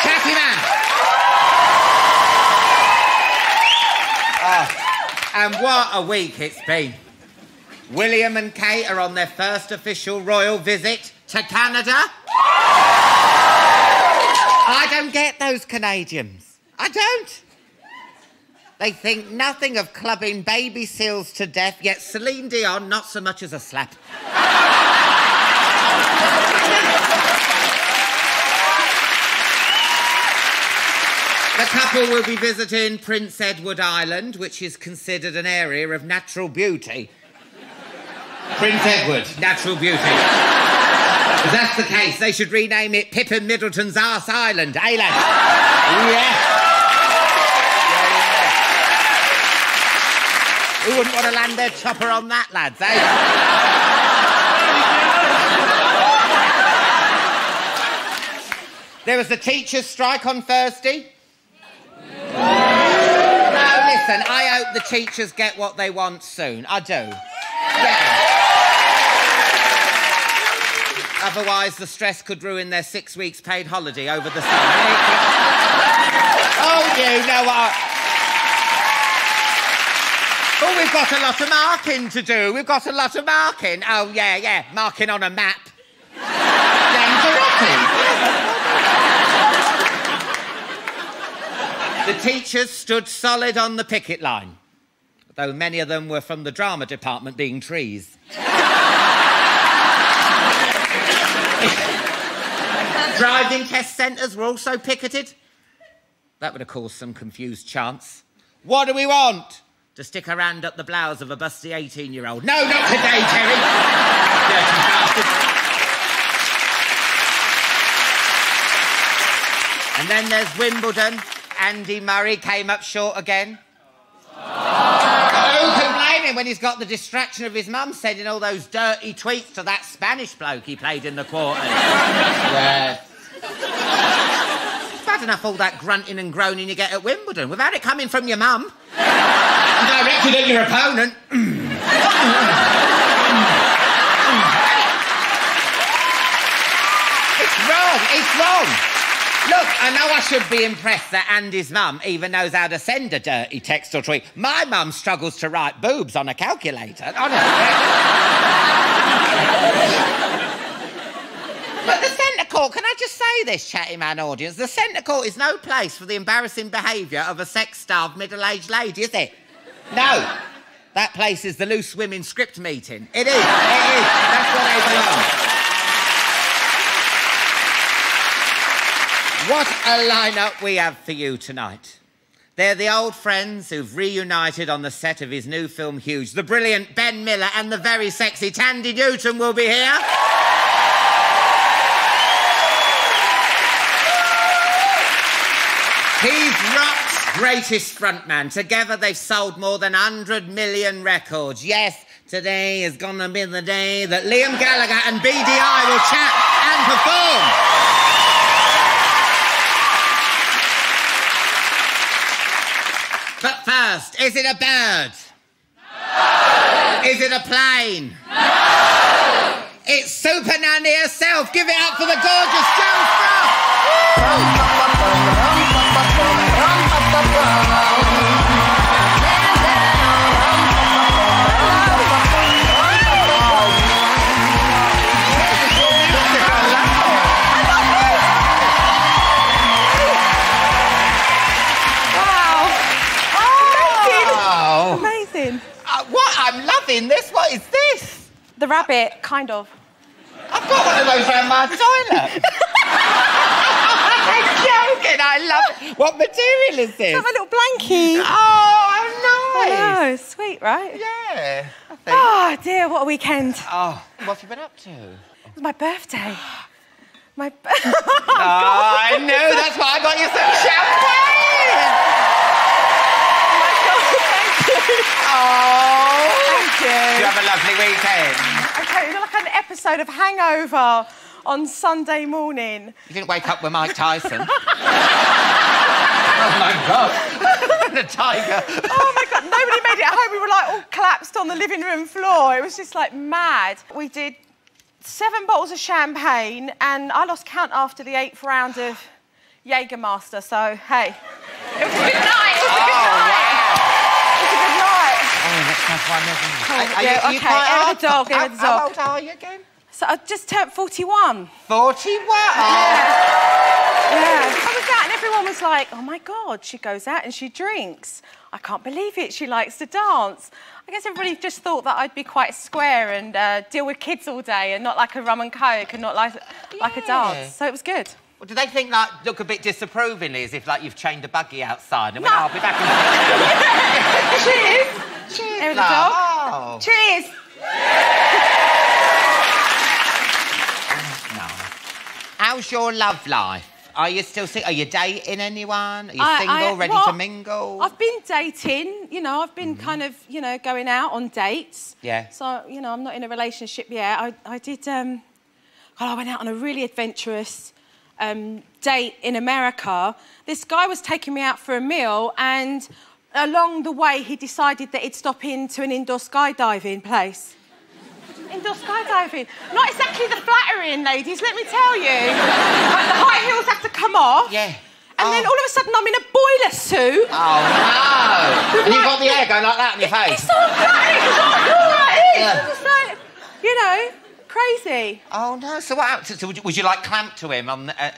Chatty man! Oh, and what a week it's been. William and Kate are on their first official royal visit to Canada. I don't get those Canadians. I don't. They think nothing of clubbing baby seals to death, yet Celine Dion not so much as a slap. The couple will be visiting Prince Edward Island, which is considered an area of natural beauty. Prince Edward, natural beauty. If that's the case, they should rename it Pippin Middleton's Arse Island, eh, lads? Yeah. Who wouldn't want to land their chopper on that, lads, eh? There was the teachers' strike on Thursday. No, listen, I hope the teachers get what they want soon. I do. Yeah. Otherwise, the stress could ruin their 6 weeks paid holiday over the summer. Oh, you know what? Oh, we've got a lot of marking to do. We've got a lot of marking. Oh, yeah. Marking on a map. The teachers stood solid on the picket line, though many of them were from the drama department being trees. Driving test centres were also picketed. That would have caused some confused chants. What do we want? To stick a hand up the blouse of a busty 18-year-old. No, not today, Terry. Dirty bastard. And then there's Wimbledon. Andy Murray came up short again. Who can blame him when he's got the distraction of his mum sending all those dirty tweets to that Spanish bloke he played in the quarters? Yeah. It's bad enough all that grunting and groaning you get at Wimbledon without it coming from your mum. Directed at your opponent. It's wrong. Look, I know I should be impressed that Andy's mum even knows how to send a dirty text or tweet. My mum struggles to write boobs on a calculator, honestly. But the centre court, can I just say this, Chatty Man audience? The centre court is no place for the embarrassing behaviour of a sex-starved middle-aged lady, is it? No. That place is the loose women script meeting. It is. That's where they belong. What a lineup we have for you tonight. They're the old friends who've reunited on the set of his new film Huge. The brilliant Ben Miller and the very sexy Thandie Newton will be here. He's rock's greatest frontman. Together they've sold more than 100 million records. Yes, today is gonna be the day that Liam Gallagher and Beady Eye will chat and perform. But first, is it a bird? No! Is it a plane? No! It's Super Nanny herself. Give it up for the gorgeous Joe Frost. What? I'm loving this. What is this? The rabbit, kind of. I've got one of those around my toilet. I'm joking. I love it. What material is this? Have a little blankie. Oh, how nice. I know. Sweet, right? Yeah, I think. Oh, dear, what a weekend. Oh, what have you been up to? It was my birthday. Oh, I know. That's why I got you some champagne. Oh, thank you. You have a lovely weekend. Okay, it was like an episode of Hangover on Sunday morning. You didn't wake up with Mike Tyson. Oh, my God. The tiger. Oh, my God. Nobody made it at home. We were, like, all collapsed on the living room floor. It was just, like, mad. We did 7 bottles of champagne and I lost count after the 8th round of Jägermaster, so, hey. It was a good night, it was a good night. Wow. It was a good night. Oh, let's have one, isn't it? Oh, yeah, okay, over the dog, over the dog. How old are you again? So I just turned 41. 41? Yeah, I was out and everyone was like, oh my God, she goes out and she drinks. I can't believe it, she likes to dance. I guess everybody just thought that I'd be quite square and deal with kids all day and not like a rum and coke and not like a dance. So it was good. Well, do they think, like, look a bit disapprovingly as if, like, you've chained a buggy outside and went, I'll be back in a Cheers. Cheers, There with the dog. Oh. Cheers. No. How's your love life? Are you still are you dating anyone? Are you single, ready to mingle? I've been dating, you know, I've been kind of, you know, going out on dates. Yeah. So, you know, I'm not in a relationship yet. I did, I went out on a really adventurous date in America. This guy was taking me out for a meal and along the way he decided that he'd stop into an indoor skydiving place. Indoor skydiving. Not exactly the flattering, ladies, let me tell you. Like, the high heels have to come off. Yeah. And then all of a sudden I'm in a boiler suit. Oh, no. And you've got the hair going like that on your face. It's so flattering, it's like, like this. Yeah. It's just like, you know, crazy. Oh, no. So what happened? So would you like, clamp to him on the... no,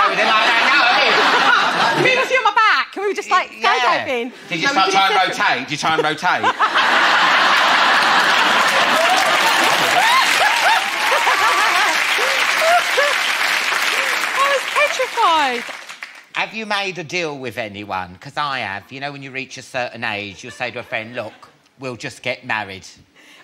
we didn't like that. No, I mean... Me was you on my back, and we were just like skydiving. Did you try and rotate? Did you try and rotate? Petrified. Have you made a deal with anyone? Because I have. You know, when you reach a certain age, you'll say to a friend, look, we'll just get married.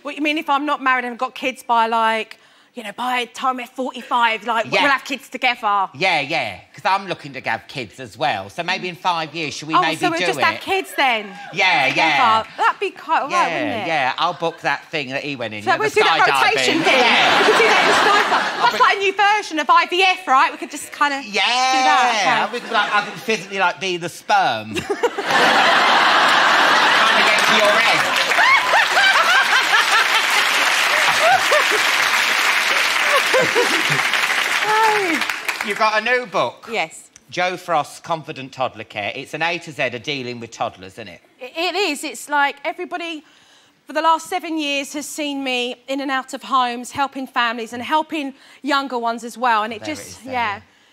What, you mean if I'm not married and I've got kids by, like, you know, by the time we're 45, like, we'll have kids together? Yeah. Because I'm looking to have kids as well. So maybe in 5 years, should we maybe do it? Oh, so we'll just have kids then? Yeah. That'd be quite all right, wouldn't it? Yeah, I'll book that thing that he went in. So we'll do that rotation thing? Yeah. We could do that in the sky. That's like a new version of IVF, right? We could just kind of do that. Okay. I could physically, like, be the sperm. Trying to get to your egg. You've got a new book. Yes. Jo Frost's Confident Toddler Care. It's an A to Z of dealing with toddlers, isn't it? It is. It's like everybody for the last 7 years has seen me in and out of homes, helping families and helping younger ones as well. And it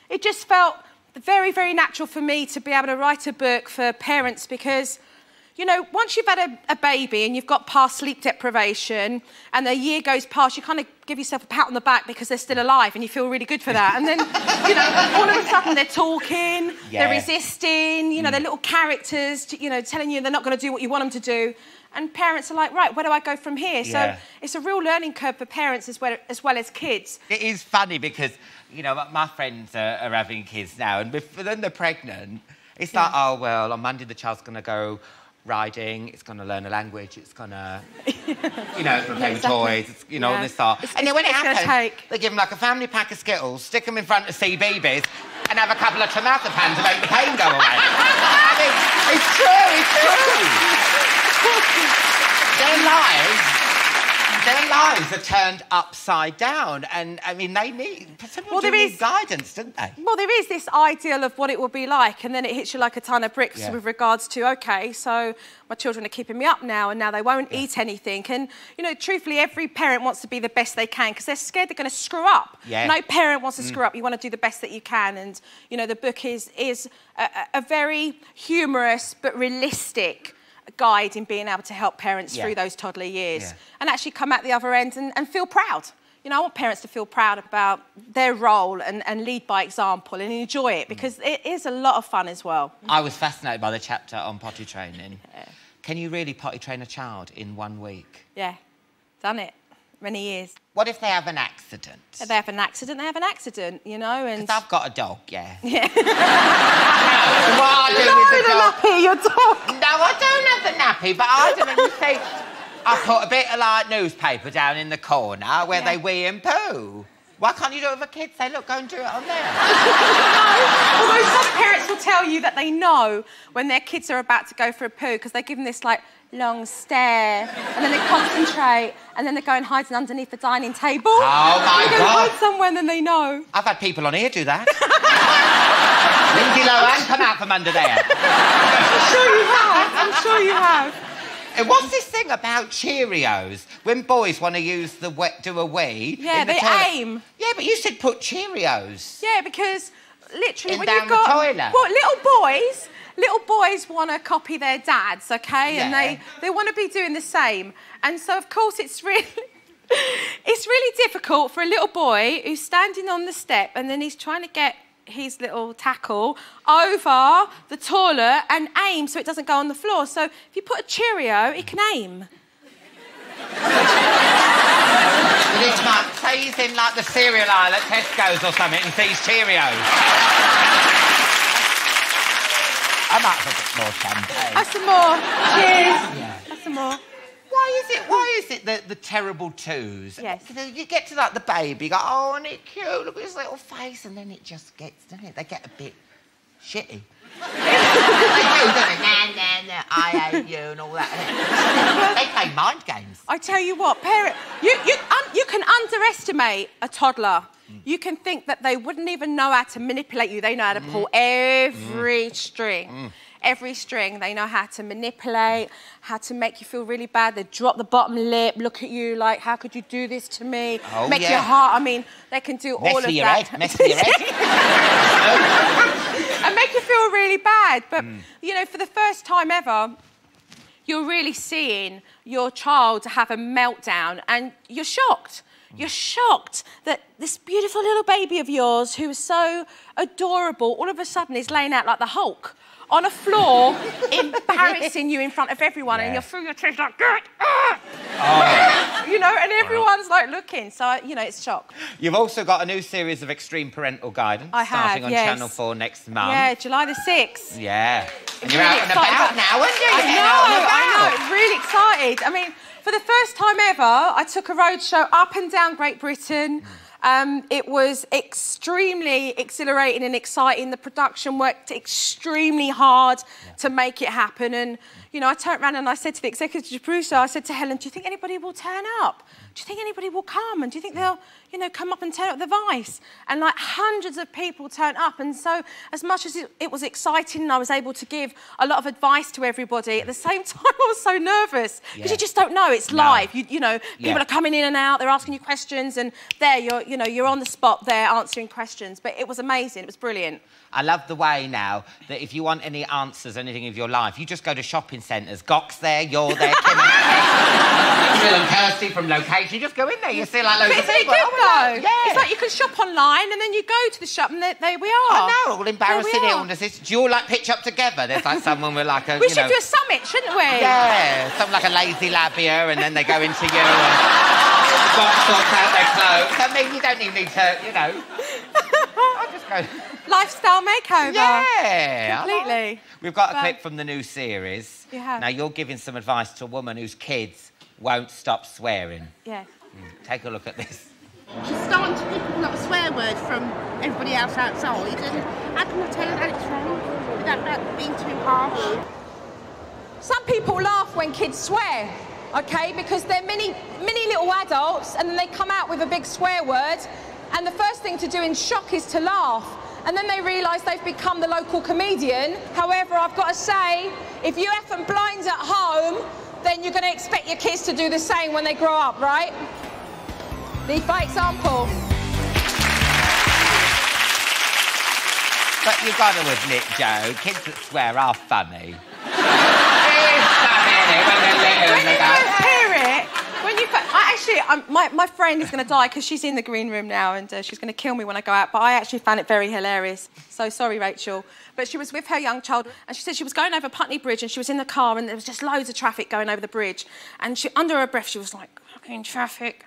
it just felt very, very natural for me to be able to write a book for parents because, you know, once you've had a baby and you've got past sleep deprivation and a year goes past, you kind of give yourself a pat on the back because they're still alive and you feel really good for that. And then, you know, all of a sudden they're talking, they're resisting, you know, they're little characters, you know, telling you they're not going to do what you want them to do. And parents are like, right, where do I go from here? So it's a real learning curve for parents as well as kids. It is funny because, you know, my friends are having kids now and then they're pregnant. It's like, oh, well, on Monday the child's going to go riding, it's going to learn a language, it's going to, you know, it's going to play with toys, it's, you know, all this stuff. And then when it happens, they give them like a family pack of Skittles, stick them in front of CBeebies and have a couple of trimazepam to make the pain go away. I mean, it's true. Their lives are turned upside down and, I mean, they need guidance, don't they? Well, there is this ideal of what it will be like and then it hits you like a ton of bricks with regards to, OK, so my children are keeping me up now and now they won't eat anything. And, you know, truthfully, every parent wants to be the best they can because they're scared they're going to screw up. Yeah. No parent wants to screw up. You want to do the best that you can. And, you know, the book is a very humorous but realistic guide in being able to help parents through those toddler years and actually come out the other end and feel proud. You know, I want parents to feel proud about their role and lead by example and enjoy it because it is a lot of fun as well. I was fascinated by the chapter on potty training. Yeah. Can you really potty train a child in 1 week? Yeah, done it. Many years. What if they have an accident? If they have an accident, they have an accident, you know, and... Because I've got a dog, Yeah. What I do with the dog... nappy, your dog. No, I don't have the nappy, but I don't know, you see, I put a bit of, like, newspaper down in the corner where they wee and poo. Why can't you do it with a kid? Say, look, go and do it on there. Although some parents will tell you that they know when their kids are about to go for a poo because they give them this, like, long stare, and then they concentrate, and then they go and hide underneath the dining table. Oh, my God. They go hide somewhere, and then they know. I've had people on here do that. Lindsay Lohan, come out from under there. I'm sure you have. I'm sure you have. And what's this thing about Cheerios? When boys want to use do a wee... Yeah, they aim. Yeah, but you said put Cheerios. Yeah, because literally when down you've got... the toilet. Well, little boys want to copy their dads, OK? Yeah. And they want to be doing the same. And so, of course, it's really difficult for a little boy who's standing on the step and then he's trying to get his little tackle over the toilet and aim so it doesn't go on the floor. So if you put a Cheerio, it can aim. This month, say he's in, like, the cereal aisle at Tesco's or something and sees Cheerios. I might have a bit more champagne. Have some more. Cheers. Yeah. Have some more. Why is it the terrible twos? Yes. You get to, like, the baby, you go, oh, isn't it cute? Look at his little face. And then it just gets, doesn't it? They get a bit shitty. They do, don't they? Nah, I hate you and all that. They play mind games. I tell you what, you can underestimate a toddler. You can think that they wouldn't even know how to manipulate you. They know how to pull every string. Every string. They know how to manipulate, how to make you feel really bad. They drop the bottom lip, look at you like, how could you do this to me? Oh, make your heart... I mean, they can do all of that. Mess with your head. And make you feel really bad. But, you know, for the first time ever, you're really seeing your child have a meltdown and you're shocked. You're shocked that this beautiful little baby of yours, who is so adorable, all of a sudden is laying out like the Hulk on a floor, embarrassing you in front of everyone, and you're through your teeth like, you know, and everyone's like looking. So, you know, it's shock. You've also got a new series of Extreme Parental Guidance starting on Channel 4 next month. Yeah, July the 6th. Yeah. And you're Really out and about now, aren't you? I know, really excited. I mean, for the first time ever, I took a road show up and down Great Britain. It was extremely exhilarating and exciting. The production worked extremely hard to make it happen. And, you know, I turned around and I said to the executive producer, I said to Helen, do you think anybody will turn up? Do you think anybody will come? And do you think they'll, you know, come up and turn up the Vice? And, like, hundreds of people turned up. And so, as much as it was exciting and I was able to give a lot of advice to everybody, at the same time, I was so nervous. Because you just don't know. It's live. You know, people are coming in and out. They're asking you questions. And there, you're on the spot there answering questions. But it was amazing. It was brilliant. I love the way now that if you want any answers, anything of your life, you just go to shopping centres. Gok's there, you're there, Kim and Kirsty from Location. You just go in there, you see like loads of people. It's good, though. Yeah. It's like you can shop online and then you go to the shop and there we are. I know, all embarrassing illnesses. Do you all, like, pitch up together? There's, like, someone with, like, a, We should do a summit, shouldn't we? Yeah, something like a lazy lab here, and then they go into you and sort out their clothes. I mean, you don't even need to, you know. I'll just go... Lifestyle makeover. Yeah. Completely. We've got a clip from the new series. You have. Now, you're giving some advice to a woman whose kids won't stop swearing. Yeah. Take a look at this. She's starting to pick up a swear word from everybody else outside, and how can I tell her that it's wrong without that being too harsh? Some people laugh when kids swear, OK, because they're mini little adults and then they come out with a big swear word and the first thing to do in shock is to laugh. And then they realise they've become the local comedian. However, I've got to say, if you effing blinds at home, then you're going to expect your kids to do the same when they grow up, right? Lead by example. But you've got to admit, Joe, kids that swear are funny. It's funny, isn't it, when they're little and they go... My friend is going to die because she's in the green room now and she's going to kill me when I go out, but I actually found it very hilarious. So sorry, Rachel. But she was with her young child and she said she was going over Putney Bridge and she was in the car and there was just loads of traffic going over the bridge. And she, under her breath, she was like, fucking traffic,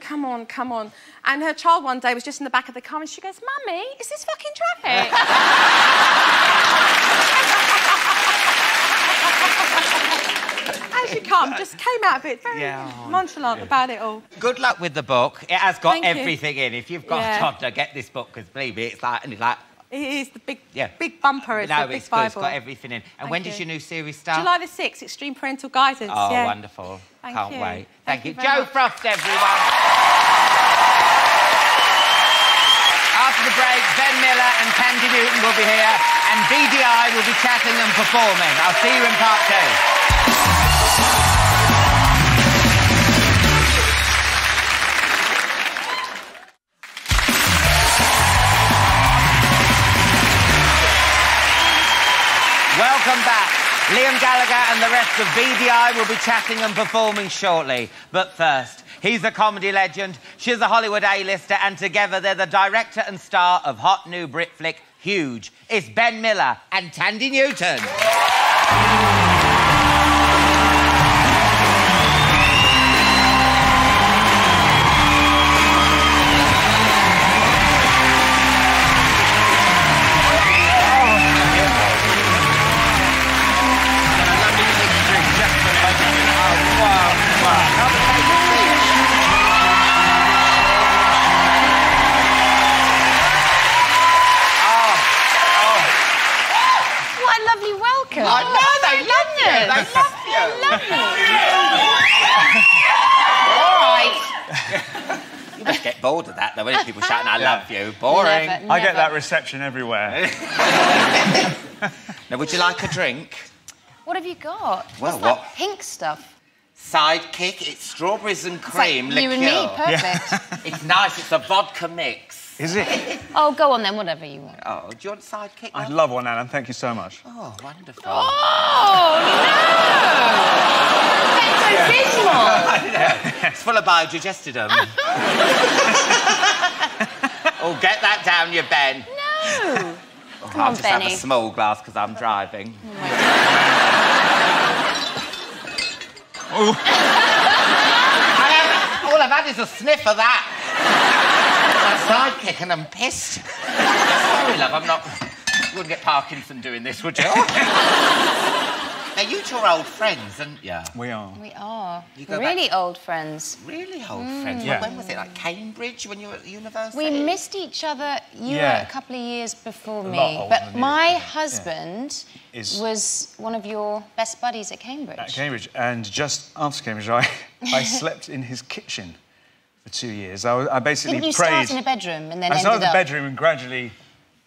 come on, come on. And her child one day was just in the back of the car and she goes, Mummy, is this fucking traffic? As you come, just came out a bit very nonchalant about it all. Good luck with the book. It has got Thank you. everything in. If you've got a toddler, get this book, because believe me, it's like... It is the big bumper. It's the big it's Bible. good. It's got everything in. And when does your new series start? July the 6th, Extreme Parental Guidance. Oh, wonderful. Can't wait. Thank you. Joe Frost, everyone. After the break, Ben Miller and Thandie Newton will be here, and Beady Eye will be chatting and performing. I'll see you in part 2. Welcome back. Liam Gallagher and the rest of Beady Eye will be chatting and performing shortly. But first, he's a comedy legend, she's a Hollywood A-lister, and together they're the director and star of hot new Brit flick Huge. It's Ben Miller and Thandie Newton. Welcome. I know, they love you. They love you. All right. You must get bored of that, though, when people shouting, I love you. Boring. Never. I get that reception everywhere. Now, would you like a drink? What have you got? Well, What's that pink stuff? Sidekick. It's strawberries and cream It's like you and me, perfect. It's nice. It's a vodka mix. Is it? Oh, go on then, whatever you want. Oh, do you want sidekick? I'd love one, Alan. Thank you so much. Oh, wonderful. Oh, no! That's so dismal. It's full of biodigestitum. Oh, get that down, you Ben. No. Oh, Come I'll on, just Benny. have a small glass because I'm driving. Oh. All I've had is a sniff of that. Sidekick and I'm pissed. Sorry, love, I'm not... You wouldn't get Parkinson doing this, would you? Now, you two are old friends, aren't you? We are. We are. Go really old friends. Really old friends? Yeah. When was it, like Cambridge, when you were at university? We missed each other. You were Yeah. a couple of years before lot me. older But than you. my husband Is- was one of your best buddies at Cambridge. At Cambridge, and just after Cambridge, I slept in his kitchen for 2 years. I basically Didn't you prayed... start in a bedroom and then I started ended in up... the bedroom and gradually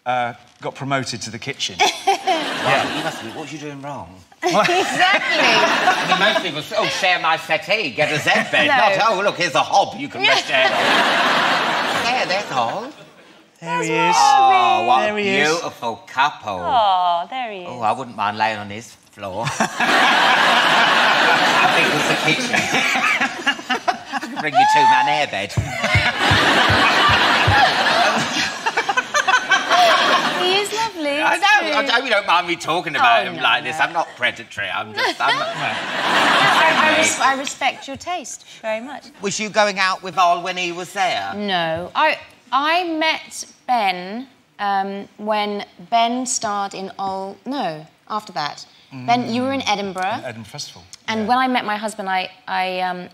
got promoted to the kitchen. Yeah. You must be... What are you doing wrong? Exactly. I mean, most people say, oh, share my settee, get a Z bed. No. Not, oh, look, here's a hob you can rest your head on. Yeah, there's all. There he is. Oh, what There a he is. beautiful couple. Oh, there he is. Oh, I wouldn't mind laying on his floor. I think it was the kitchen. I can bring you two-man airbed. He is lovely. I it's know. true. I hope you don't mind me talking about him no, like this. no. I'm not predatory. I'm just... I respect your taste very much. Was you going out with Ol when he was there? No. I met Ben when Ben starred in Ol... No, after that. Ben, you were in Edinburgh. Edinburgh Festival. And when I met my husband, I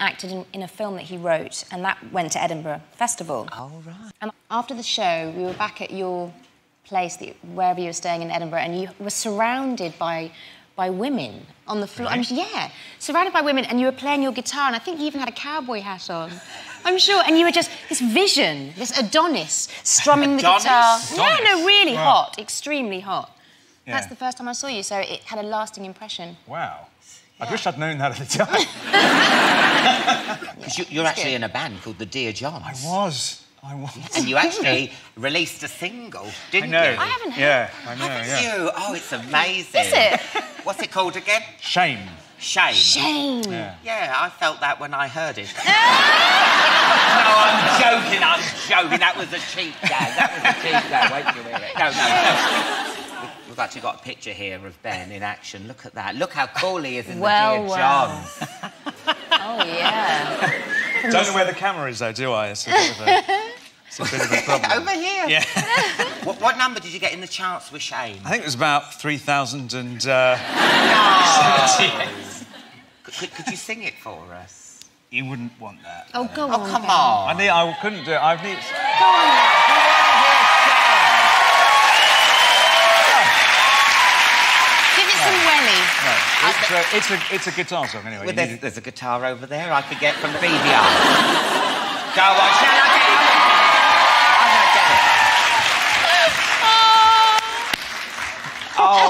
acted in a film that he wrote, and that went to Edinburgh Festival. Oh, right. And after the show, we were back at your place, wherever you were staying in Edinburgh, and you were surrounded by women on the floor. Really? Yeah, surrounded by women, and you were playing your guitar, and I think you even had a cowboy hat on. I'm sure, and you were just this vision, this Adonis, strumming the guitar. Adonis? Yeah, no, really Wow. hot, extremely hot. Yeah. That's the first time I saw you, so it had a lasting impression. Wow. I wish I'd known that at the time. Because you're actually in a band called the Dear Johns. I was. And you actually released a single, didn't I know. you? I haven't heard. Yeah, I know, Haven't yeah. you? Oh, it's amazing. Is it? What's it called again? Shame. Shame. Shame. Yeah. Yeah, I felt that when I heard it. No, I'm joking. That was a cheap gag. Wait till you hear it. No. We've actually got a picture here of Ben in action. Look at that. Look how cool he is in the Dear Johns. Oh, yeah. Don't know where the camera is, though, do I? It's a bit of a problem. Over here. Yeah. What number did you get in the charts with Shame? I think it was about 3,000 and... Could you sing it for us? You wouldn't want that. Oh, go Oh, on. come Ben. on. I couldn't do it. I need... Give it some welly. No, it's a guitar song, anyway. Well, there's a guitar over there I could get from the Beady Eye. Go on, shall I get it? I'm going to get it.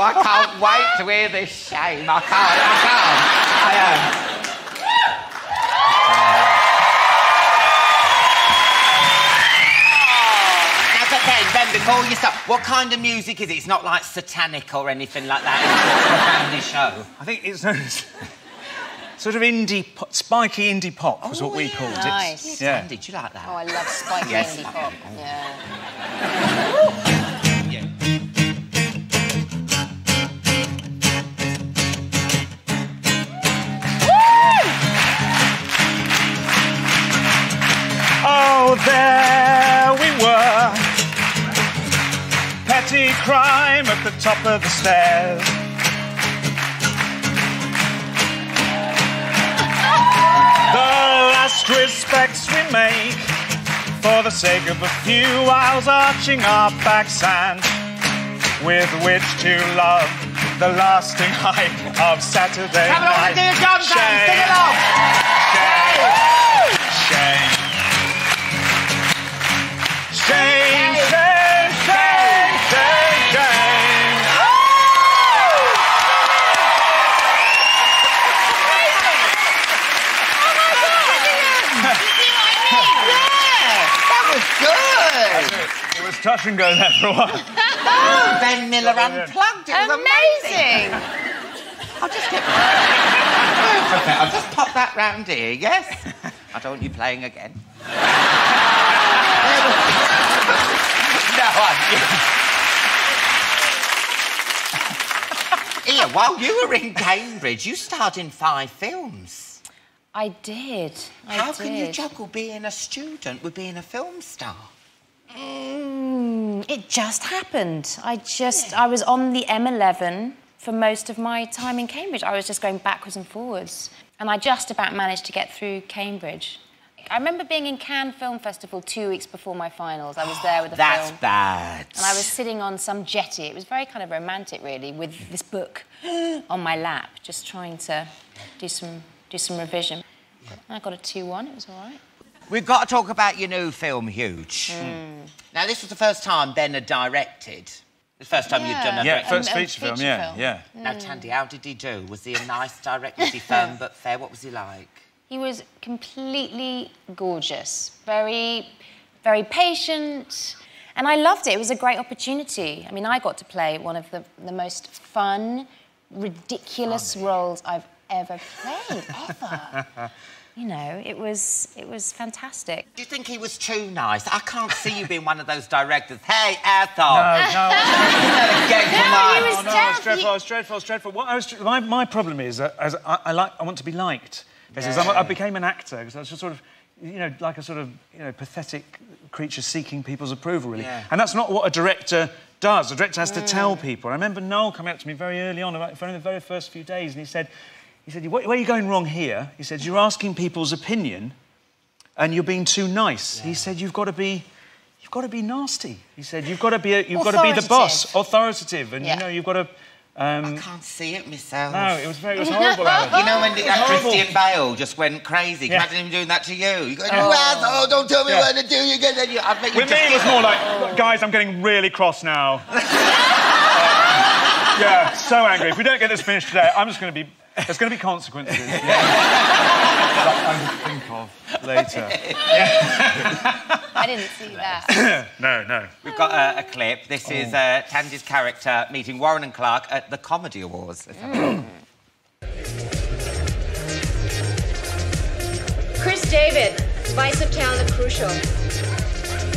I can't wait to hear this shame. I can't. Ben, before you start, what kind of music is it? It's not like satanic or anything like that. It's a family show. I think it's sort of indie pop, spiky indie pop was what we called it. Nice. Yeah. Thandie, do you like that? Oh, I love spiky indie pop. Yeah. Oh, there we were. Petty crime at the top of the stairs. The last respects we make for the sake of a few whiles arching our backs and with which to love the lasting hype of Saturday Come along, night. dear John, sing along. Shame. Shame, shame, shame, shame, shame. That was good. It was touch and go there for a while. Oh, Ben Miller Unplugged. It was amazing. I'll just pop that round here, yes? I don't want you playing again. Here, while you were in Cambridge, you starred in 5 films. I did. How can you juggle being a student with being a film star? It just happened. I was on the M11 for most of my time in Cambridge. I was just going backwards and forwards. And I just about managed to get through Cambridge. I remember being in Cannes Film Festival 2 weeks before my finals. I was there with a film. That's bad. And I was sitting on some jetty. It was very kind of romantic, really, with this book on my lap, just trying to do some revision. And I got a 2-1. It was all right. We've got to talk about your new film, Huge. Now, this was the first time Ben had directed. The first time you'd done a first feature film, yeah. Now, Thandie, how did he do? Was he a nice director? Was he firm but fair? What was he like? He was completely gorgeous, very, very patient, and I loved it. It was a great opportunity. I mean, I got to play one of the most fun, ridiculous roles I've ever played, ever. You know, it was fantastic. Do you think he was too nice? I can't see you being one of those directors. Hey, asshole! No. It was dreadful. My problem is that I want to be liked. I became an actor because I was just sort of, like a sort of, pathetic creature seeking people's approval, really. Yeah. And that's not what a director does. A director has to tell people. I remember Noel coming up to me very early on, in the very first few days, and he said, where are you going wrong here? He said, you're asking people's opinion and you're being too nice. Yeah. He said, you've got to be nasty. He said, you've got to be the boss, authoritative, and you've got to. I can't see it myself. No, it was horrible, Alan. You know when Christian Bale just went crazy? Imagine him doing that to you. You go, you asshole, don't tell me what to do. With me, it was more like, guys, I'm getting really cross now. So angry. If we don't get this finished today, there's going to be consequences. That I would think of later. I didn't see that. No. We've got a clip. This is Thandie's character meeting Warren and Clark at the Comedy Awards. Chris David, Vice of Town, The Crucial.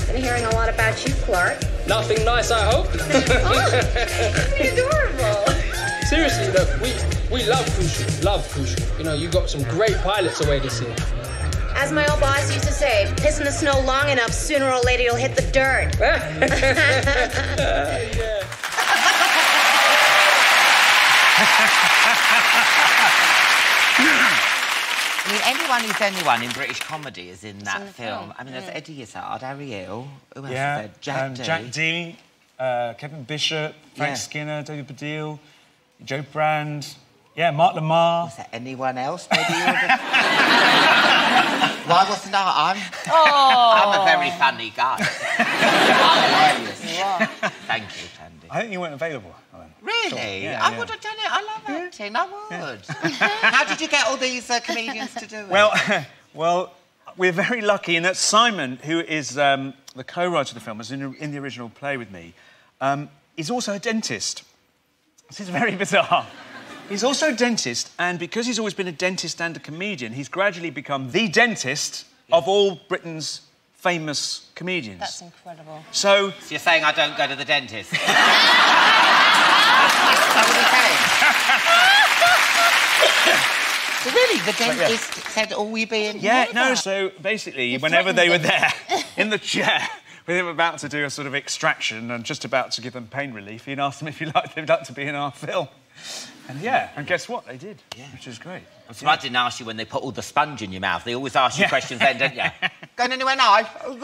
Been hearing a lot about you, Clark. Nothing nice, I hope. Isn't he adorable? Seriously, look, we love Crucial. You got some great pilots away this year. As my old boss used to say, piss in the snow long enough, sooner or later you'll hit the dirt. I mean, anyone who's anyone in British comedy is in that film. I mean, there's Eddie Izzard, Harry Hill, who else is there? Jack Dee, Kevin Bishop, Frank Skinner, David Baddiel, Joe Brand, Mark Lamar. Was there anyone else? Maybe you Why wasn't I? I'm a very funny guy. I'm hilarious. Thank you, Thandie. I think you weren't available, Alan. Really? Yeah, I would have done it. I love acting. I would. How did you get all these comedians to do it? Well, we're very lucky in that Simon, who is the co-writer of the film, was in the original play with me, is also a dentist. This is very bizarre. He's also a dentist, and because he's always been a dentist and a comedian, he's gradually become the dentist of all Britain's famous comedians. That's incredible. So you're saying I don't go to the dentist? That's what you're saying? So really, the dentist said, "Oh, we be in?" Yeah, no. So basically, whenever they were there in the chair with him about to do a sort of extraction and just about to give them pain relief, he'd ask them if they'd like to be in our film. And and guess what? They did, which is great. I'm surprised I didn't ask you when they put all the sponge in your mouth. They always ask you questions then, don't you? Going anywhere nice? They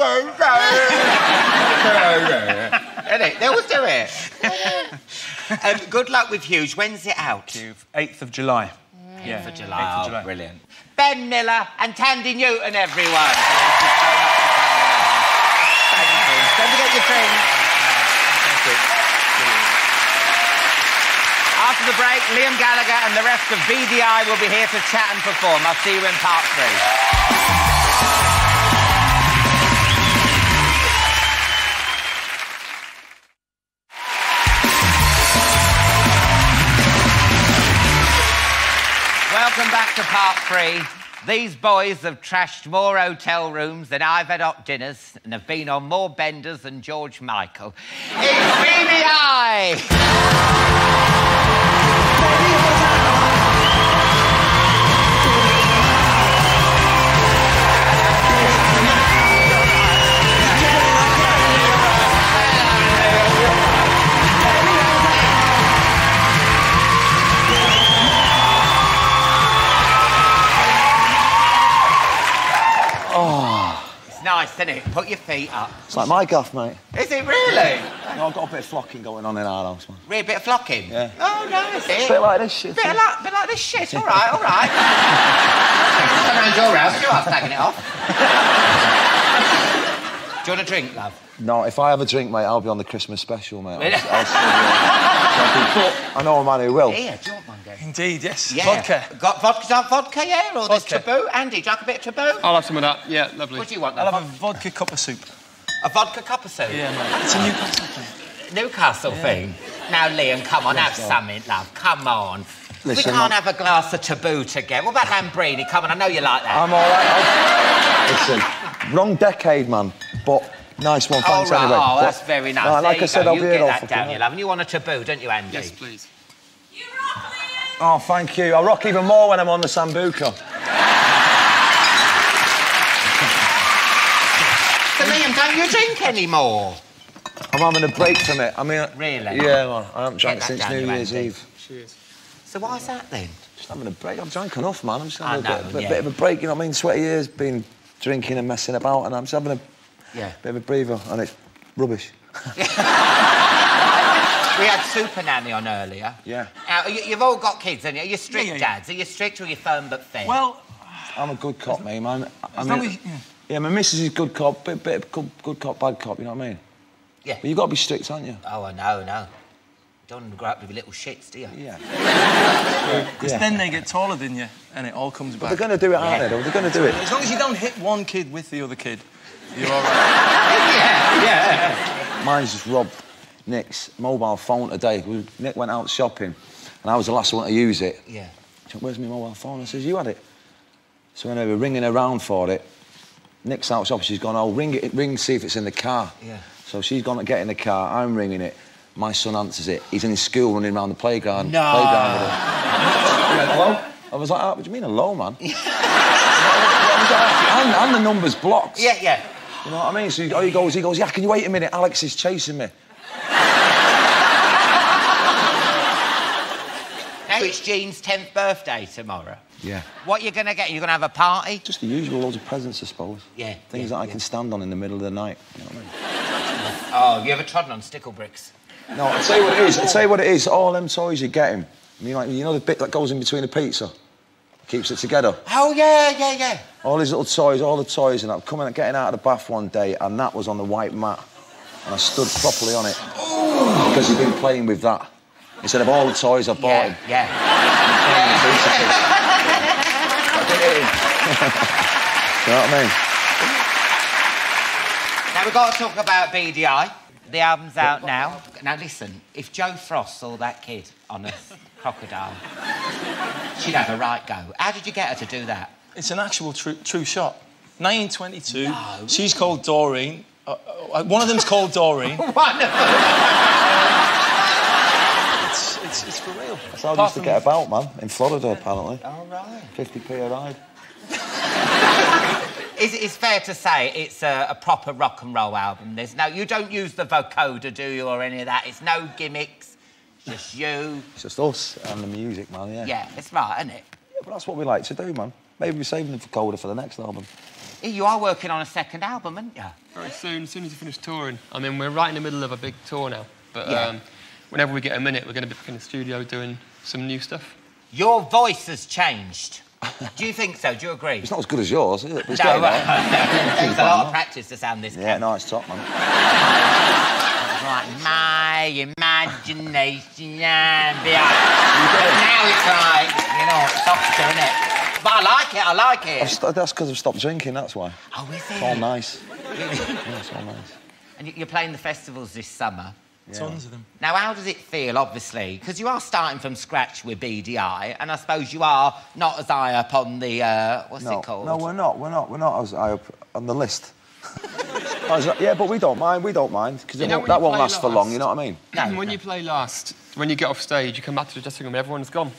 always do it. Good luck with Huge. When's it out? 8th of July. 8th of July. Oh, brilliant. Ben Miller and Thandie Newton, everyone. Thank you. Don't forget your drinks. Thank you. After the break, Liam Gallagher and the rest of Beady Eye will be here to chat and perform. I'll see you in part 3. Welcome back to part 3. These boys have trashed more hotel rooms than I've had hot dinners and have been on more benders than George Michael. It's Beady Eye! Nice, isn't it? Put your feet up. It's like my gaff, mate. Is it really? No, I've got a bit of flocking going on in our house, man. Really, a bit of flocking? Yeah. Oh, nice. A bit like this shit. Bit like this shit. All right, all right. Come round your house. You are tagging it off. Do you want a drink, love? No, if I have a drink, mate, I'll be on the Christmas special, mate. But I know a man who will. Here, do you want one, Dave? Indeed, yes. Yeah. Vodka. Got vodka, yeah? Or there's taboo? Andy, do you like a bit of taboo? I'll have some of that. Yeah, lovely. What do you want, I'll have a vodka cup of soup. A vodka cup of soup? Yeah, mate. It's a Newcastle thing. Newcastle thing? Now, Liam, come on, have something, love. Come on. Listen, we can't have a glass of taboo together. What about Lambrini? Come on, I know you like that. I'm all right. Listen, wrong decade, man, but nice one, thanks right. anyway. Oh, that's very nice. No, like I said, I'll be here all that down, you love. And you want a taboo, don't you, Andy? Yes, please. You rock, Liam! Oh, thank you. I'll rock even more when I'm on the Sambuca. So, Liam, don't you drink anymore? I'm having a break from it. I mean... Really? Yeah, man. I haven't drank since New Year's Eve. Cheers. So why is that, then? Just having a break. I've drank enough, man. I'm just having a bit of a break, you know what I mean? Sweaty years, been drinking and messing about, and I'm just having a bit of a breather, and it's rubbish. We had Super Nanny on earlier. Yeah. You've all got kids, haven't you? Are you strict, dads? Are you strict or are you firm but fair? Well... I'm a good cop, mate, man. My missus is good cop, bit of good cop, bad cop, you know what I mean? Yeah. But you've got to be strict, aren't you? Oh, I know. Don't want to grow up with little shits, do you? Yeah. Because then they get taller than you, and it all comes back. But they're going to do it, aren't they? They're going to do it. As long as you don't hit one kid with the other kid, you're all right. Yeah. Mine's just robbed Nick's mobile phone today. Nick went out shopping, and I was the last one to use it. Yeah. She went, "Where's my mobile phone?" I says, "You had it." So when they were ringing around for it, Nick's out shopping. She's gone, "Oh, ring, see if it's in the car." Yeah. So she's gone to get in the car. I'm ringing it. My son answers it. He's in his school running around the playground. No. He went, "Hello?" I was like, "Oh, what do you mean, hello, man?" and the number's blocked. Yeah. You know what I mean? So he goes, "Yeah, can you wait a minute? Alex is chasing me." Now it's Jean's 10th birthday tomorrow. Yeah. What are you going to get? You're going to have a party? Just the usual, loads of presents, I suppose. Yeah. Things that I can stand on in the middle of the night. You know what I mean? Oh, you ever trodden on stickle bricks? No, I'll tell you what it is. All them toys you get him. I mean, like, you know the bit that goes in between the pizza? Keeps it together. Oh, yeah. All these little toys, all the toys, and I'm getting out of the bath one day, and that was on the white mat. And I stood properly on it. Because he'd been playing with that. Instead of all the toys I've bought him. Yeah. You know what I mean? Now, we've got to talk about Beady Eye. The album's out now. Now, listen, if Joe Frost saw that kid on a crocodile, she'd have a right go. How did you get her to do that? It's an actual true shot. 1922. No. She's called Doreen. One of them's called Doreen. One of them. It's for real. That's how I used to get about, man. In Florida, apparently. All right. 50p a ride. It's fair to say it's a proper rock and roll album. You don't use the vocoder, do you, or any of that? It's no gimmicks, just you. It's just us and the music, man, yeah. Yeah, it's right, isn't it? Yeah, but that's what we like to do, man. Maybe we're saving the vocoder for the next album. You are working on a second album, aren't you? Very soon, as soon as you finish touring. I mean, we're right in the middle of a big tour now, but whenever we get a minute, we're going to be back in the studio doing some new stuff. Your voice has changed. Do you think so? Do you agree? It's not as good as yours, is it? But it's no, there's a lot of practice to sound this good. Yeah, no, it's top, man. Right, my imagination and now it's like, softer, isn't it? But I like it. That's because I've stopped drinking, that's why. Oh, is it? It's all nice. Yeah, it's all nice. And you're playing the festivals this summer? Yeah. Tons of them. Now, how does it feel, obviously? Because you are starting from scratch with Beady Eye, and I suppose you are not as high up on the, what's it called? No, we're not as high up on the list. Yeah, but we don't mind, because that won't last for long, you know what I mean? When you play last, when you get off stage, you come back to the dressing room and everyone's gone.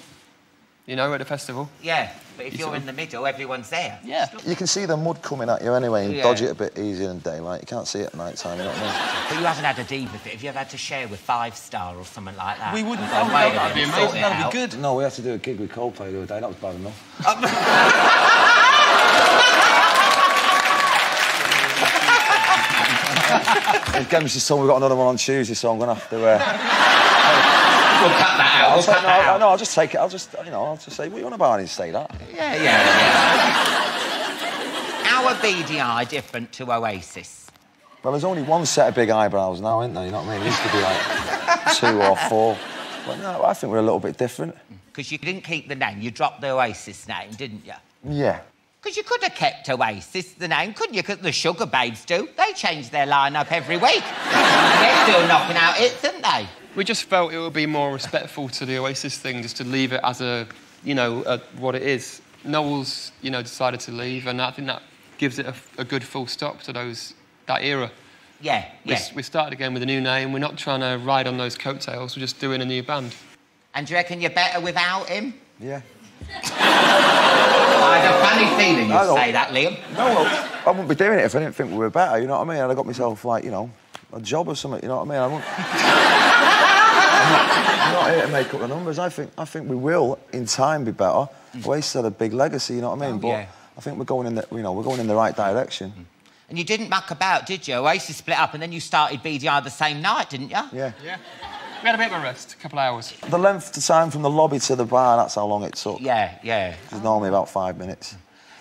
At the festival. Yeah, but if you're in the middle, everyone's there. Yeah. You can see the mud coming at you anyway and dodge it a bit easier in daylight. You can't see it at night time, you know what I mean? But you haven't had a diva fit. Have you ever had to share with 5 Star or something like that? We wouldn't. That'd be amazing. That'd be good. No, we had to do a gig with Coldplay the other day. That was bad enough. Again, Mrs. Tom, we've got another one on Tuesday, so I'm going to have to... We'll cut that out. I'll just take it. I'll just say, what you want about? I didn't say that. Yeah. How are Beady Eye different to Oasis? Well, there's only one set of big eyebrows now, isn't there? You know what I mean? It used to be like 2 or 4. But no, I think we're a little bit different. Because you didn't keep the name. You dropped the Oasis name, didn't you? Yeah. Because you could have kept Oasis, the name, couldn't you? Because the Sugar Babes do. They change their line-up every week. They're still knocking out hits, aren't they? We just felt it would be more respectful to the Oasis thing, just to leave it as what it is. Noel's, decided to leave, and I think that gives it a good full stop to that era. Yeah. We started again with a new name. We're not trying to ride on those coattails. We're just doing a new band. And do you reckon you're better without him? Yeah. I had a funny feeling you'd say that, Liam. No, I wouldn't be doing it if I didn't think we were better, you know what I mean? And I got myself, a job or something, you know what I mean? I'm not here to make up the numbers. I think we will, in time, be better. Oasis had a big legacy, you know what I mean? But I think we're going in the right direction. And you didn't muck about, did you? Oasis split up and then you started Beady Eye the same night, didn't you? Yeah. We had a bit of a rest, a couple of hours. The length of time from the lobby to the bar, that's how long it took. Yeah. It was normally about 5 minutes.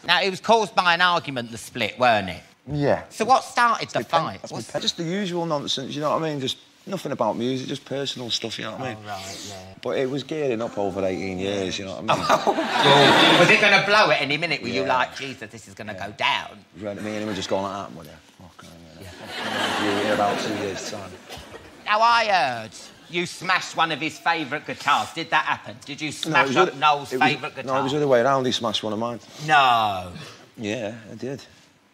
Now, it was caused by an argument, the split, weren't it? Yeah. So what started the fight? Just the usual nonsense, you know what I mean? Just nothing about music, just personal stuff, you know what I mean? Oh, right, yeah. But it was gearing up over 18 years, you know what I mean? Was it going to blow at any minute? Were you like, Jesus, this is going to go down? Me and him were just going like that, were you? In about 2 years' time. Now, I heard you smashed one of his favourite guitars. Did that happen? Did you smash up Noel's favourite guitar? No, it was the other way around. He smashed one of mine. No. Yeah, I did.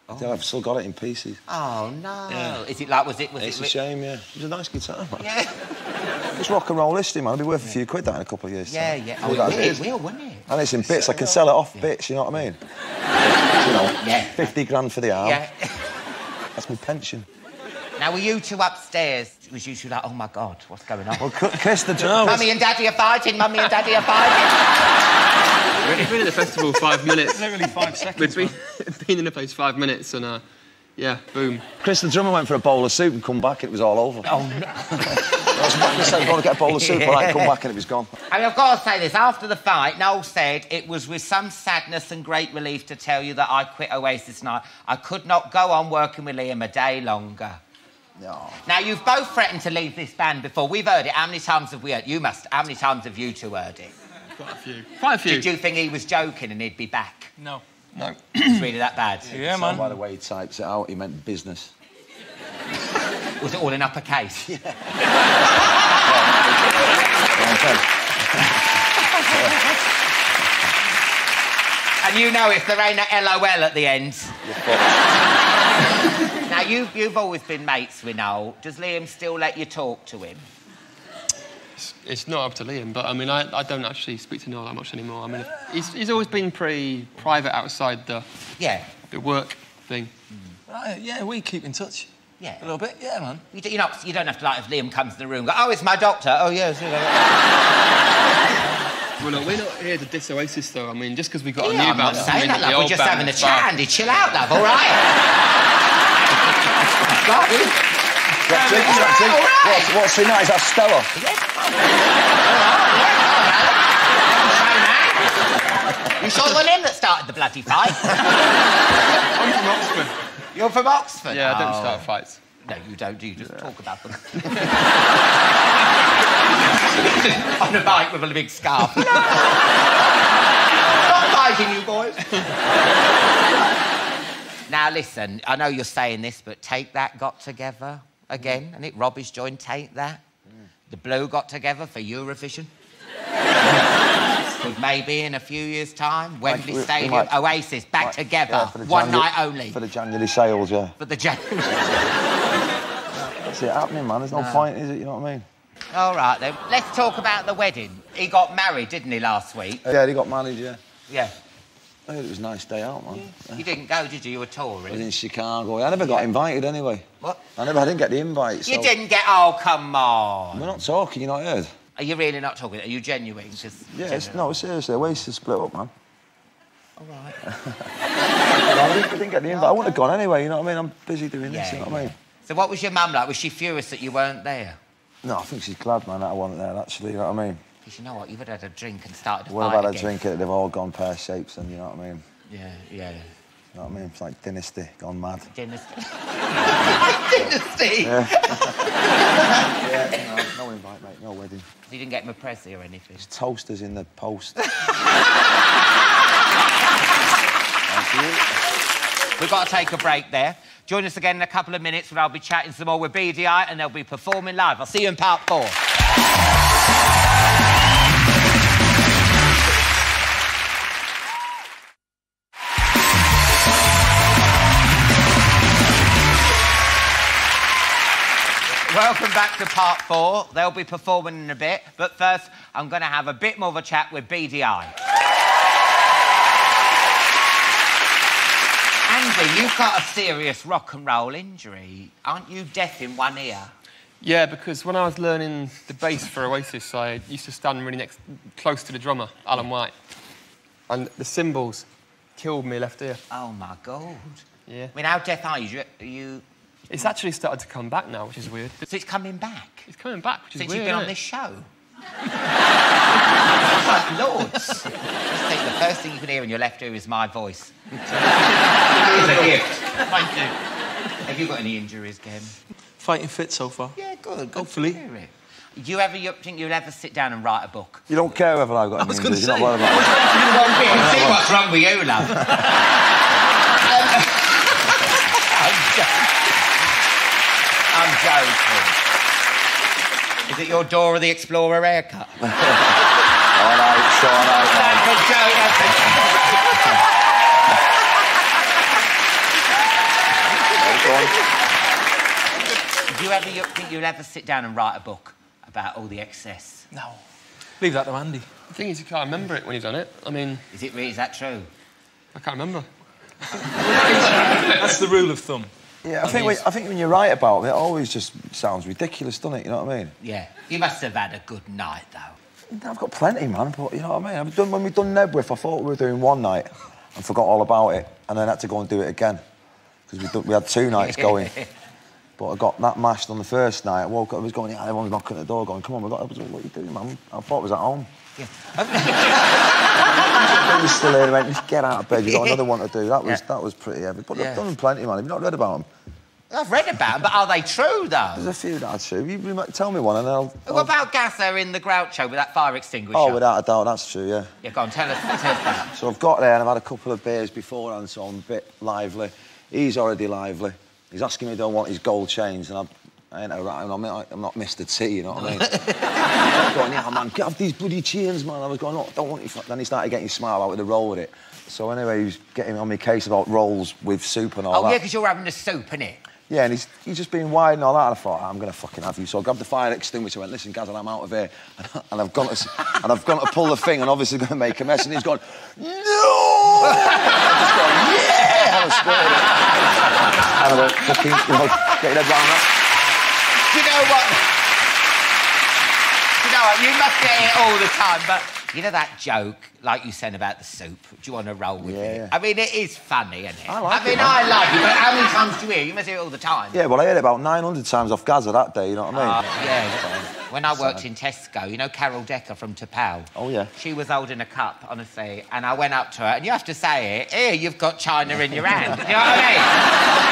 I've still got it in pieces. Oh, no. Yeah. Is it It's a shame, yeah. It was a nice guitar, man. Yeah. It's rock and roll history, man. It'll be worth a few quid that in a couple of years' time. Yeah. Oh, it will, won't it? And it's in bits. I can sell it off bits, you know what I mean? 50 grand for the arm. Yeah. That's my pension. Now, were you two upstairs? Was you two like, oh, my God, what's going on? Well, Chris the drummer... Mummy and Daddy are fighting, Mummy and Daddy are fighting. We've been in the festival 5 minutes. Literally 5 seconds. We've been in the place 5 minutes and, boom. Chris the drummer went for a bowl of soup and come back and it was all over. Oh, no. I was going to get a bowl of soup and I come back and it was gone. I mean, I've got to say this. After the fight, Noel said, it was with some sadness and great relief to tell you that I quit Oasis tonight. I could not go on working with Liam a day longer. No. Now, you've both threatened to leave this band before. We've heard it. How many times have we heard it? How many times have you two heard it? Quite a few. Quite a few. Did you think he was joking and he'd be back? No. It's really that bad? Yeah, man. By the way he types it out, he meant business. Was it all in uppercase? Yeah. And you know if there ain't a LOL at the end. Now, you've always been mates with Noel. Does Liam still let you talk to him? It's not up to Liam, but I mean, I don't actually speak to Noel that much anymore. I mean, he's always been pretty private outside the work thing. Yeah, we keep in touch. Yeah. A little bit, yeah, man. You don't have to, like, if Liam comes in the room, go, oh, it's my doctor. Oh, yes. Well, look, we're not here to diss Oasis, though. I mean, just because we've got a new I'm band... not saying that, love. We're just having a chat, Andy. Chill out, love, all right? What's in that? Is that Stella? You sure it wasn't him that started the bloody fight? I'm from Oxford. You're from Oxford? Yeah, I don't start fights. No, you don't, do you? Just talk about them. On a bike with a big scarf. No! Not fighting, you boys. Now, listen, I know you're saying this, but Take That got together again, and it Robbie's joined Take That. The Blue got together for Eurovision. Could maybe in a few years' time, Wembley Stadium, Oasis back together, one night only. For the January sales, yeah. For the January. That's it happening, man. There's no point, is it? You know what I mean? All right, then. Let's talk about the wedding. He got married, didn't he, last week? Yeah, he got married, yeah. Yeah. I heard it was a nice day out, man. Yeah. You didn't go, did you? You were touring. I was in Chicago. I never got invited anyway. What? I didn't get the invite, so... You didn't get... Oh, come on. We're not talking, you not heard? Are you really not talking? Are you genuine? Yeah, no, seriously, Oasis split up, man. All right. I didn't get the invite. I wouldn't have gone anyway, you know what I mean? I'm busy doing this, you know what I mean? So what was your mum like? Was she furious that you weren't there? No, I think she's glad, man, that I wasn't there, actually, you know what I mean? Because you know what? You've had a drink and started a fight Well, I've had a drink, they've all gone pear-shapes and, you know what I mean? Yeah. You know what I mean? It's like Dynasty gone mad. Dynasty? Dynasty? Yeah. No invite, mate, no wedding. You didn't get him a Presley or anything? There's toasters in the post. We've got to take a break there. Join us again in a couple of minutes when I'll be chatting some more with Beady Eye and they'll be performing live. I'll see you in part 4. Welcome back to part 4. They'll be performing in a bit, but first I'm going to have a bit more of a chat with Beady Eye. Andy, you've got a serious rock and roll injury. Aren't you deaf in one ear? Yeah, because when I was learning the bass for Oasis, I used to stand really close to the drummer, Alan White. And the cymbals killed me left ear. Oh, my God. Yeah. I mean, how deaf are you? It's actually started to come back now, which is weird. So it's coming back? It's coming back, which is weird, weird, Since you've been on this show? Like Lords. Just think the first thing you can hear in your left ear is my voice. It's a gift. Thank you. Have you got any injuries, Ken? Fighting fit so far. Yeah, good. Hopefully. Do you ever think you'll ever sit down and write a book? You don't care whether I've got any injuries, you're not worried about it. See what's wrong with you, love. I'm joking. Is it your Dora the Explorer haircut? All right. That's a joke. Do you ever think you'll ever sit down and write a book about all the excess? No. Leave that to Andy. The thing is, you can't remember it when you've done it. I mean... Is that true? I can't remember. That's the rule of thumb. Yeah, I think when you write about it, it always just sounds ridiculous, doesn't it? You know what I mean? Yeah. You must have had a good night, though. I've got plenty, man, but you know what I mean? When we've done Nebworth, I thought we were doing one night and forgot all about it and then had to go and do it again because we had 2 nights going. But I got that mashed on the first night. I woke up, I was going, everyone's knocking at the door going, come on, what are you doing, man? I thought I was at home. Yeah. He was still here and went, just get out of bed, you've got another one to do. That was pretty heavy. But I've done plenty, man. Have you not read about them? I've read about them, but are they true, though? There's a few that are true. You tell me one and I'll... What about Gallagher in the Groucho with that fire extinguisher? Oh, without a doubt, that's true, yeah. Yeah, go on, tell us that. So I've got there and I've had a couple of beers beforehand, so I'm a bit lively. He's already lively. He's asking me, do I want his gold chains, and I ain't around. I'm not Mr. T, you know what I mean? I was going, yeah, man, have these bloody chains, man. I was going, no, don't want you. Then he started getting smile out with the roll with it. So anyway, he was getting on my case about rolls with soup and all that. Oh, yeah, because you're having the soup, innit? Yeah, and he's just being wide and all that, and I thought, I'm going to fucking have you. So I grabbed the fire extinguisher and went, listen, Gaz, I'm out of here. And I've gone to pull the thing and obviously going to make a mess, and he's gone, no! I'm just going, yeah! And I squirted it. And I went, fucking, getting head round that. Do you know what? You must get it all the time, but you know that joke, like you said about the soup, do you want to roll with it? Yeah. I mean, it is funny, isn't it? I like it. I like it, but how many times do you hear? You must hear it all the time. Yeah, well, I heard it about 900 times off Gaza that day, you know what I mean? Yeah. When I worked in Tesco, you know Carol Decker from Tapau? Oh, yeah. She was holding a cup, honestly, and I went up to her, and you have to say it, here, you've got China in your hand. You know what I mean?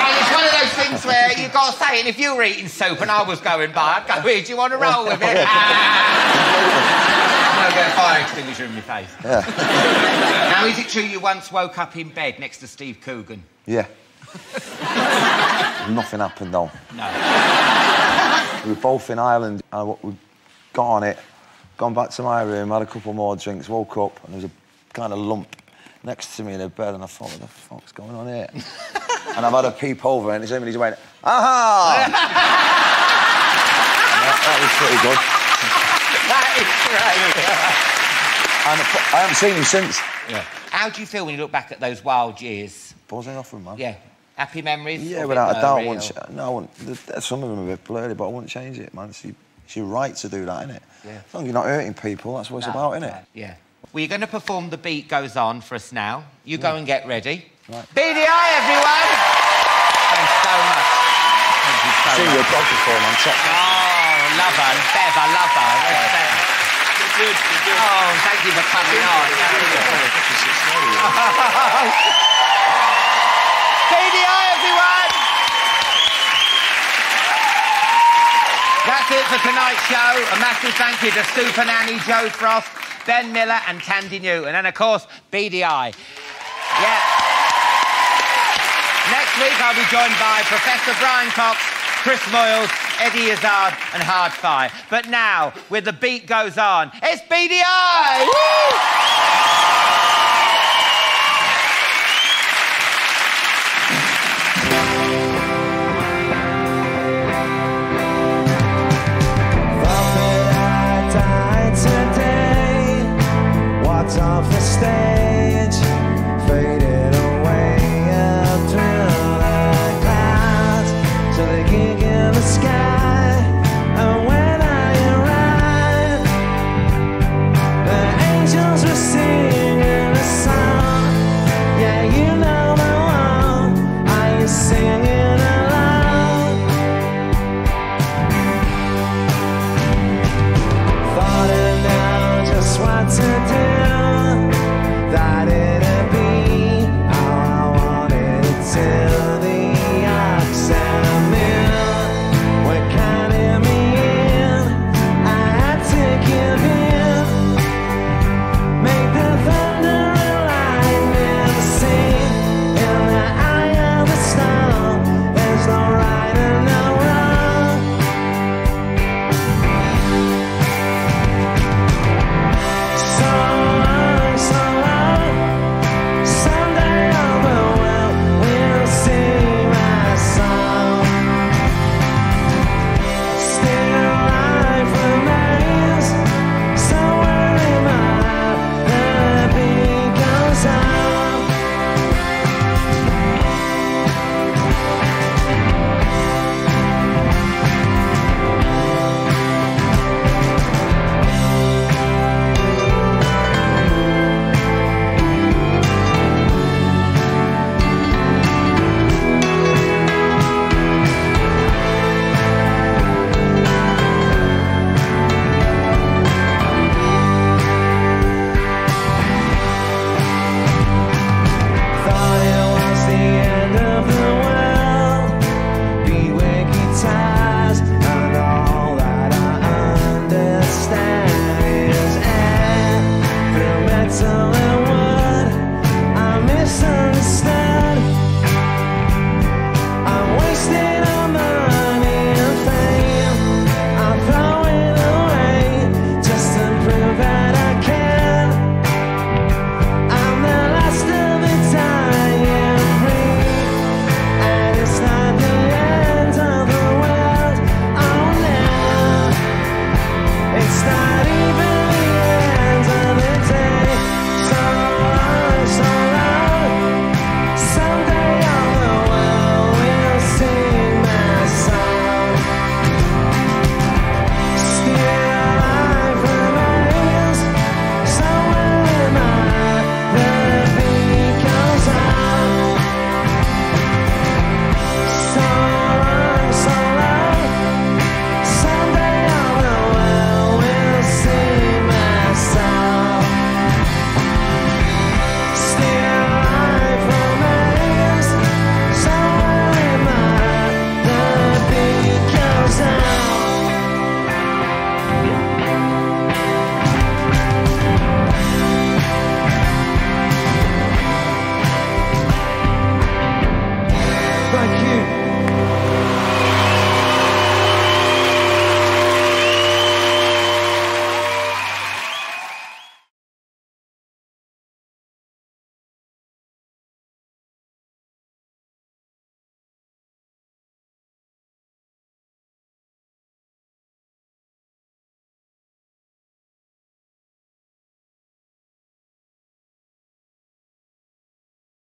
And it's one of those things where you've got to say it, and if you were eating soup and I was going by, I'd go, here, do you want to roll with it? I'm going to get a fire extinguisher in your face. Yeah. Now, is it true you once woke up in bed next to Steve Coogan? Yeah. Nothing happened, though. No. We were both in Ireland, and we got on it, gone back to my room, had a couple more drinks, woke up, and there was a kind of lump next to me in the bed, and I thought, what the fuck's going on here? And I've had a peep over, and somebody just went, aha! that was pretty good. That is great. And I haven't seen him since. Yeah. How do you feel when you look back at those wild years? Buzzing off him, man. Yeah. Happy memories? Yeah, without a doubt. Some of them are a bit blurry, but I wouldn't change it, man. It's your right to do that, innit? Yeah. As long as you're not hurting people, that's what it's about, innit? Yeah. Well, you're going to perform The Beat Goes On for us now. You go and get ready. Right. Beady Eye, everyone! Thanks so much. Thank you so much. See your dog perform on top. Oh, love her. Bev, I love her. You're good. Oh, thank you for coming on. Beady Eye, everyone! That's it for tonight's show. A massive thank you to Super Nanny, Joe Frost, Ben Miller and Thandie Newton. And, of course, Beady Eye. Yeah. Next week, I'll be joined by Professor Brian Cox, Chris Moyles, Eddie Izzard and Hardfire. But now, with The Beat Goes On, it's Beady Eye! Woo! Off the stage, faded away up through the clouds to the gig in the sky. And when I arrived, the angels were singing. stage.